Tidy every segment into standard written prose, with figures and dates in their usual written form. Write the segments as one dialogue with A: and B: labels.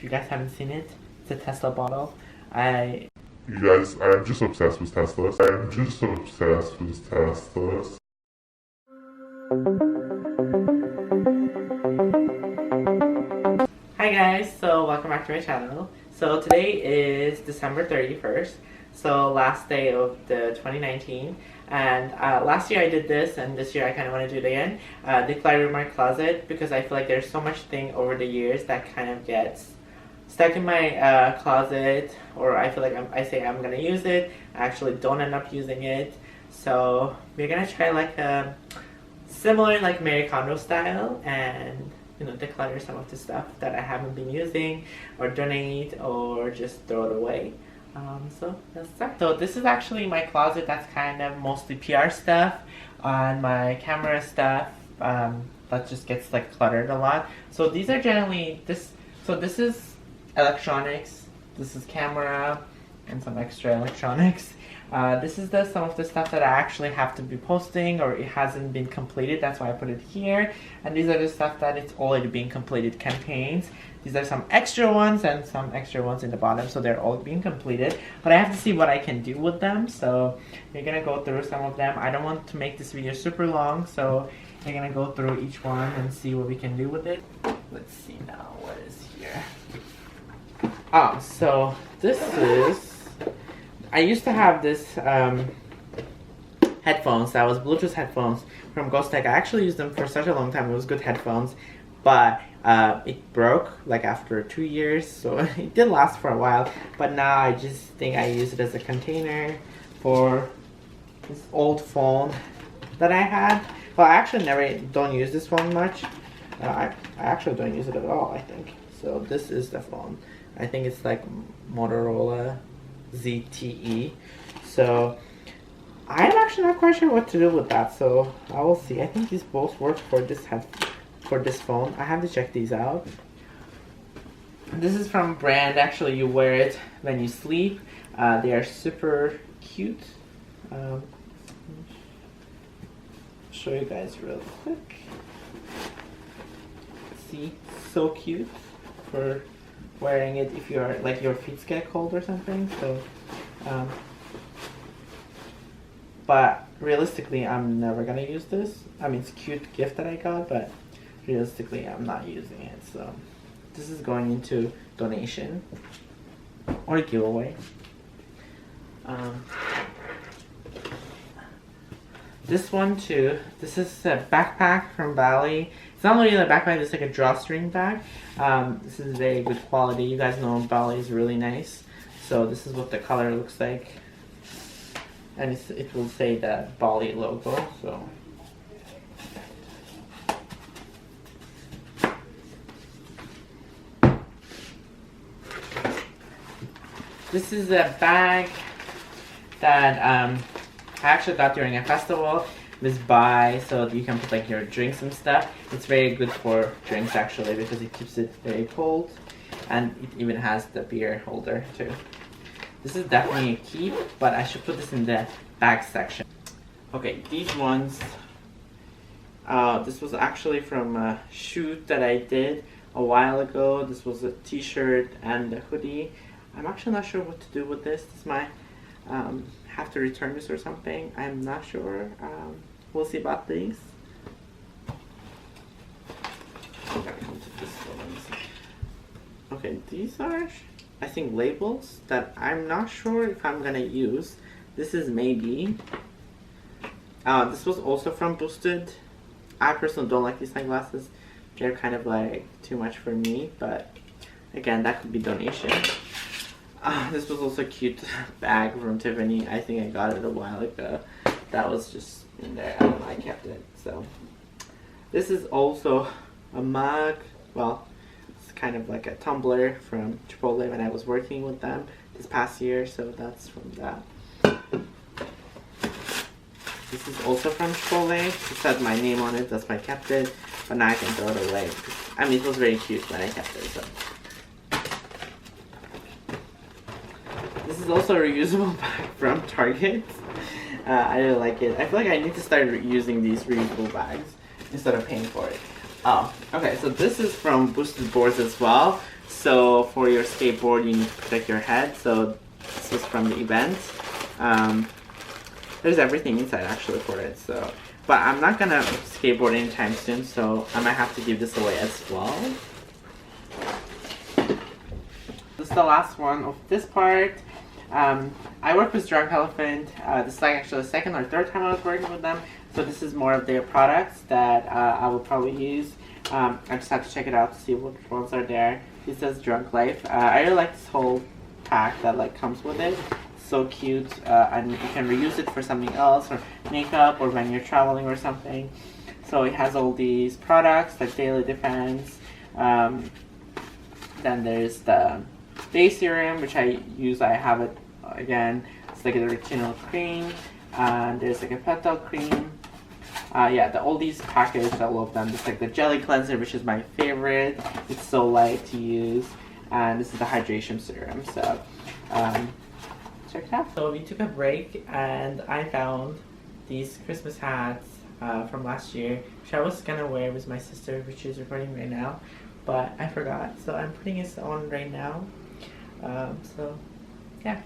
A: you guys haven't seen it, it's a Tesla bottle.
B: You guys, I'm just obsessed with Teslas. I'm just obsessed with Teslas.
A: Hi guys, so welcome back to my channel. So today is December 31st, so last day of the 2019, and last year I did this and this year I kind of want to do it again. Declutter my closet, because I feel like there's so much thing over the years that kind of gets stuck in my closet, or I feel like I say I'm gonna use it, I actually don't end up using it. So we're gonna try like a similar like Marie Kondo style and declutter some of the stuff that I haven't been using, or donate, or just throw it away. So let's start. So this is actually my closet that's kind of mostly PR stuff and my camera stuff that just gets like cluttered a lot. So these are generally this is electronics, this is camera, and some extra electronics. This is some of the stuff that I actually have to be posting, or it hasn't been completed, that's why I put it here. And these are the stuff that it's already being completed campaigns. These are some extra ones and some extra ones in the bottom, so they're all being completed. But I have to see what I can do with them, so we're gonna go through some of them. I don't want to make this video super long, so we're gonna go through each one and see what we can do with it. Let's see now, what is here? So this is, I used to have this headphones that was Bluetooth headphones from Ghosttech. I actually used them for such a long time. It was good headphones, but it broke like after 2 years, so it did last for a while. But now I just think I use it as a container for this old phone that I had. Well, I actually don't use this phone much. I actually don't use it at all, I think. So this is the phone. I think it's like Motorola ZTE. So I'm actually not quite sure what to do with that, so I will see. I think these both work for this phone. I have to check these out. This is from brand. Actually, you wear it when you sleep. They are super cute. Show you guys real quick. See, so cute for wearing it if you're like your feet get cold or something. So but realistically I'm never gonna use this. I mean, it's a cute gift that I got, but realistically I'm not using it. So this is going into donation or giveaway. This one too, this is a backpack from Bali. It's not really a backpack, it's like a drawstring bag. This is very good quality. You guys know Bali is really nice. So this is what the color looks like. And it will say the Bali logo. So this is a bag that I actually got during a festival. This buy, so you can put like your drinks and stuff. It's very good for drinks actually, because it keeps it very cold, and it even has the beer holder too. This is definitely a keep, but I should put this in the bag section. Okay, these ones, this was actually from a shoot that I did a while ago. This was a t-shirt and a hoodie. I'm actually not sure what to do with this. This might have to return this or something. I'm not sure. We'll see about these. Okay, these are, I think, labels that I'm not sure if I'm gonna use. This is maybe. This was also from Boosted. I personally don't like these sunglasses. They're kind of like too much for me, but again, that could be donation. This was also a cute bag from Tiffany. I think I got it a while ago. That was just in there. I don't know, I kept it. So this is also a mug. Well, it's kind of like a tumbler from Chipotle when I was working with them this past year. So that's from that. This is also from Chipotle. It said my name on it. That's why I kept it. But now I can throw it away. I mean, it was very cute when I kept it. So. This is also a reusable bag from Target. I really like it. I feel like I need to start using these reusable bags instead of paying for it. Oh, okay, so this is from Boosted Boards as well. So for your skateboard, you need to protect your head. So this was from the event. There's everything inside actually for it. So, but I'm not gonna skateboard anytime soon, so I might have to give this away as well. This is the last one of this part. I work with Drunk Elephant. This is like actually the second or third time I was working with them. So this is more of their products that I will probably use. I just have to check it out to see what ones are there. It says Drunk Life. I really like this whole pack that like comes with it. It's so cute, and you can reuse it for something else, or makeup, or when you're traveling or something. So it has all these products like Daily Defense. Then there's the Day Serum, which I use. I have it again. It's like a retinol cream. And there's like a petal cream. Yeah, all these packaged, I love them. It's like the jelly cleanser, which is my favorite. It's so light to use. And this is the hydration serum. So check it out. So we took a break and I found these Christmas hats from last year, which I was gonna wear with my sister, which is recording right now, but I forgot. So I'm putting this on right now. So yeah.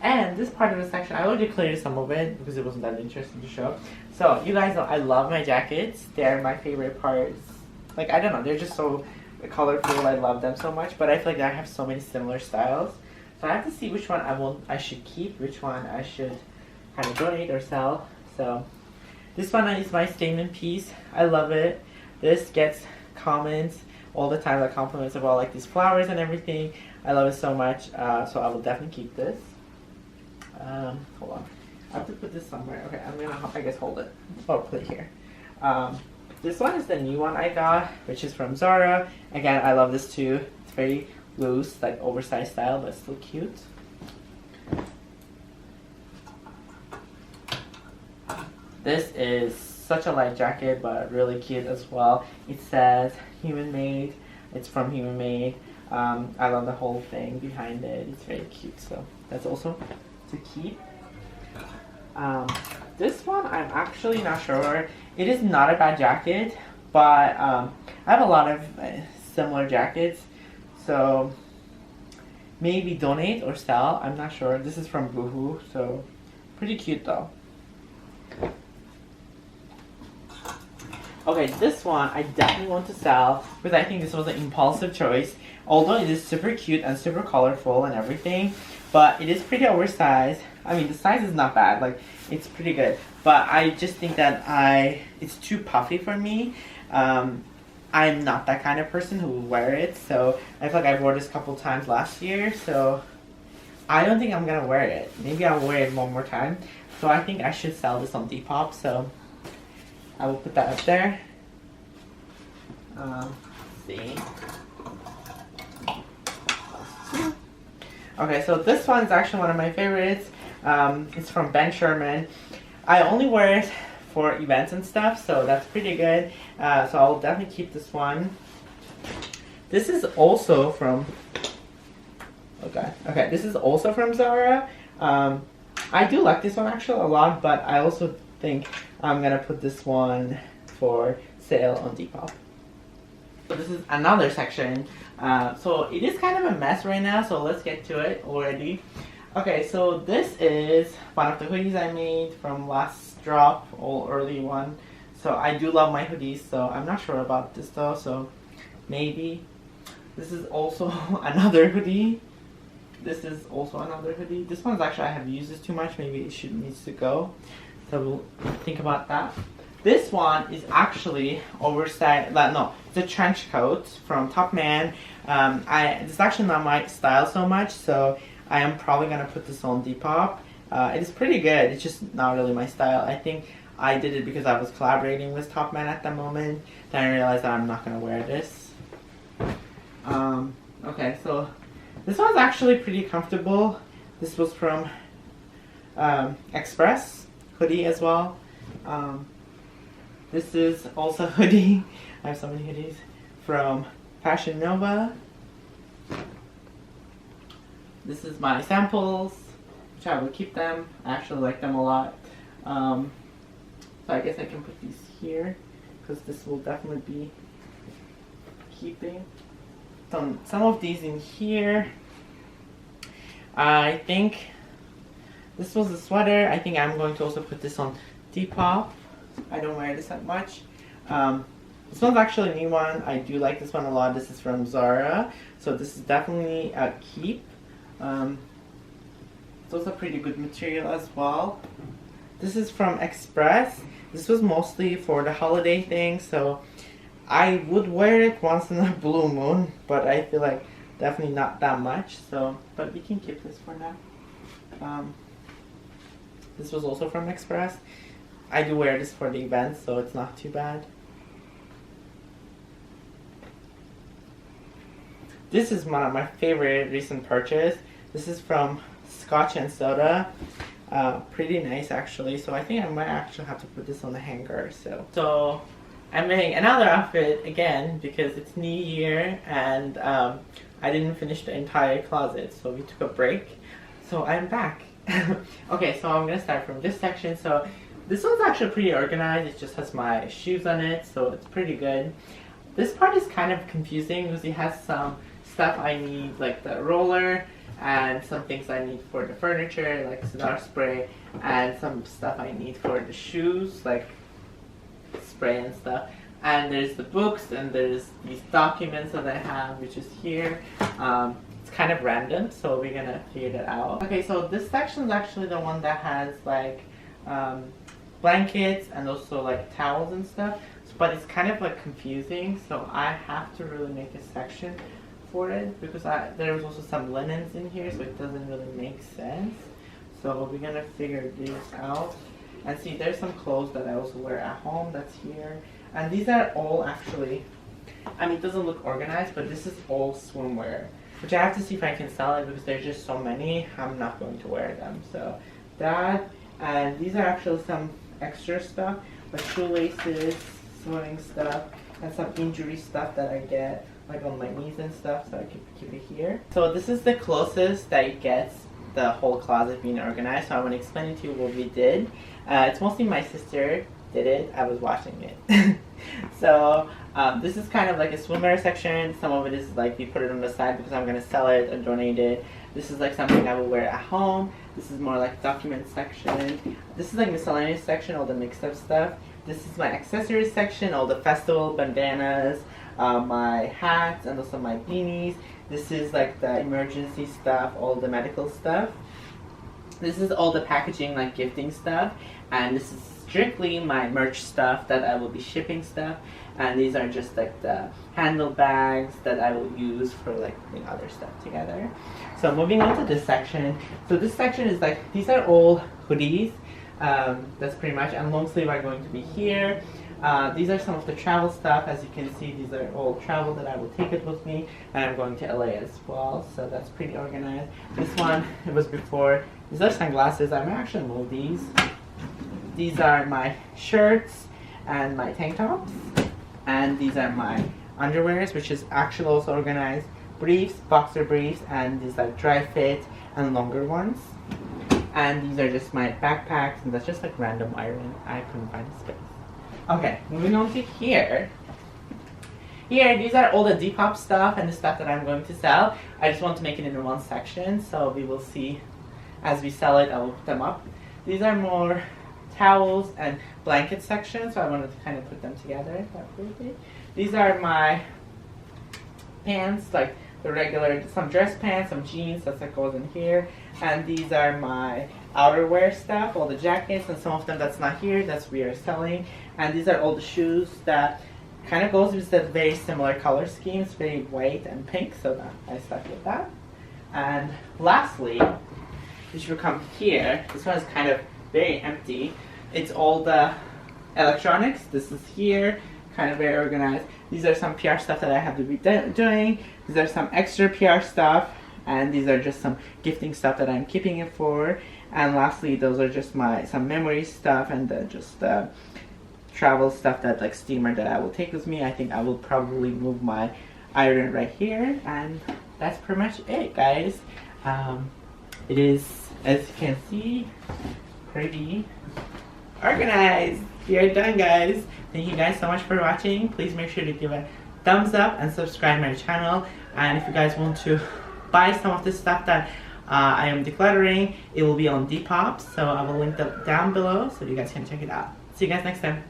A: And this part of the section, I already cleared some of it because it wasn't that interesting to show. So you guys know I love my jackets. They're my favorite parts. Like, I don't know, they're just so colorful. I love them so much. But I feel like I have so many similar styles. So I have to see which one I should keep, which one I should kind of donate or sell. So this one is my statement piece. I love it. This gets comments all the time, like compliments about like these flowers and everything. I love it so much. So I will definitely keep this. Hold on. I have to put this somewhere. Okay, I'm gonna, I guess, hold it. Oh, put it here. This one is the new one I got, which is from Zara. Again, I love this too. It's very loose, like oversized style, but still cute. This is such a light jacket, but really cute as well. It says Human Made. It's from Human Made. I love the whole thing behind it. It's very cute, so that's also to keep. This one I'm actually not sure. It is not a bad jacket, but I have a lot of similar jackets, so maybe donate or sell. I'm not sure. This is from Boohoo, so pretty cute though. Okay, this one I definitely want to sell because I think this was an impulsive choice. Although it is super cute and super colorful and everything, but it is pretty oversized. I mean, the size is not bad, like it's pretty good. But I just think that it's too puffy for me. I'm not that kind of person who will wear it, so I feel like I wore this a couple times last year, so I don't think I'm gonna wear it. Maybe I'll wear it one more time. So I think I should sell this on Depop, so I will put that up there. Let's see. Okay, so this one is actually one of my favorites. It's from Ben Sherman. I only wear it for events and stuff, so that's pretty good. So I'll definitely keep this one. This is also from... Okay, this is also from Zara. I do like this one actually a lot, but I also think I'm gonna put this one for sale on Depop. So this is another section. So it is kind of a mess right now, so let's get to it already. Okay, so this is one of the hoodies I made from last drop, or early one. So I do love my hoodies, so I'm not sure about this though, so maybe. This is also another hoodie. This is also another hoodie. This one's actually, I have used this too much, maybe it needs to go. So we'll think about that. This one is actually oversized, no, it's a trench coat from Top Man. It's actually not my style so much, so I am probably going to put this on Depop. It is pretty good, it's just not really my style. I think I did it because I was collaborating with Top Man at the moment. Then I realized that I'm not going to wear this. Okay, so this one's actually pretty comfortable. This was from Express hoodie as well. This is also a hoodie. I have so many hoodies from Fashion Nova. This is my samples, which I will keep them. I actually like them a lot. So I guess I can put these here. because this will definitely be keeping some of these in here. I think this was a sweater. I think I'm going to also put this on Depop. I don't wear this that much. This one's actually a new one. I do like this one a lot. This is from Zara, so this is definitely a keep. It's also pretty good material as well. This is from Express. This was mostly for the holiday thing, so I would wear it once in a blue moon, but I feel like definitely not that much. So, but we can keep this for now. This was also from Express. I do wear this for the event, so it's not too bad. This is one of my favorite recent purchase. This is from Scotch and Soda. Pretty nice actually. So I think I might actually have to put this on the hanger. So I'm wearing another outfit again because it's New Year and I didn't finish the entire closet, so we took a break. So I'm back. Okay, so I'm gonna start from this section. So this one's actually pretty organized. It just has my shoes on it, so it's pretty good. This part is kind of confusing because it has some stuff I need, like the roller, and some things I need for the furniture, like cigar spray, and some stuff I need for the shoes, like spray and stuff. And there's the books, and there's these documents that I have, which is here. It's kind of random, so we're gonna figure that out. Okay, so this section is actually the one that has like blankets and also like towels and stuff, but it's kind of like confusing, so I have to really make a section for it because there's also some linens in here, so it doesn't really make sense. So we're gonna figure this out. And see, there's some clothes that I also wear at home that's here, and these are all actually, I mean, it doesn't look organized, but this is all swimwear, which I have to see if I can sell it because there's just so many. I'm not going to wear them. So that, and these are actually some extra stuff like shoelaces, swimming stuff, and some injury stuff that I get like on my knees and stuff, so I can keep it here. So this is the closest that it gets the whole closet being organized, so I want to explain to you what we did. It's mostly my sister did it. I was watching it. So this is kind of like a swimwear section. Some of it is like we put it on the side because I'm going to sell it or donate it. This is like something I will wear at home. This is more like document section. This is like miscellaneous section, all the mixed up stuff. This is my accessories section, all the festival bandanas, my hats, and also my beanies. This is like the emergency stuff, all the medical stuff. This is all the packaging, like gifting stuff. And this is strictly my merch stuff that I will be shipping stuff. And these are just like the handle bags that I will use for like putting other stuff together. So moving on to this section. So this section is like, these are all hoodies. That's pretty much, and long sleeve are going to be here. These are some of the travel stuff. As you can see, these are all travel that I will take it with me, and I'm going to LA as well, so that's pretty organized. This one, it was before. These are sunglasses. I might actually move these. These are my shirts and my tank tops, and these are my underwears, which is actually also organized. Briefs, boxer briefs, and these like dry fit and longer ones. And these are just my backpacks, and that's just like random iron. I couldn't find a space. Okay, moving on to here. Here, these are all the Depop stuff and the stuff that I'm going to sell. I just want to make it in one section, so we will see as we sell it. I will put them up. These are more towels and blanket sections, so I wanted to kind of put them together. These are my pants, like the regular, some dress pants, some jeans, that's what goes in here. And these are my outerwear stuff, all the jackets, and some of them that's not here, that's we are selling. And these are all the shoes that kind of goes with the very similar color scheme. It's very white and pink, so that I stuck with that. And lastly, if you come here, this one is kind of very empty. It's all the electronics. This is here, kind of very organized. These are some PR stuff that I have to be doing. These are some extra PR stuff, and these are just some gifting stuff that I'm keeping it for. And lastly, those are just some memory stuff and just travel stuff that like steamer that I will take with me. I think I will probably move my iron right here, and that's pretty much it, guys. It is, as you can see, pretty organized. We are done, guys. Thank you guys so much for watching. Please make sure to give a thumbs up and subscribe my channel. And if you guys want to buy some of this stuff that I am decluttering, it will be on Depop. So I will link that down below so you guys can check it out. See you guys next time.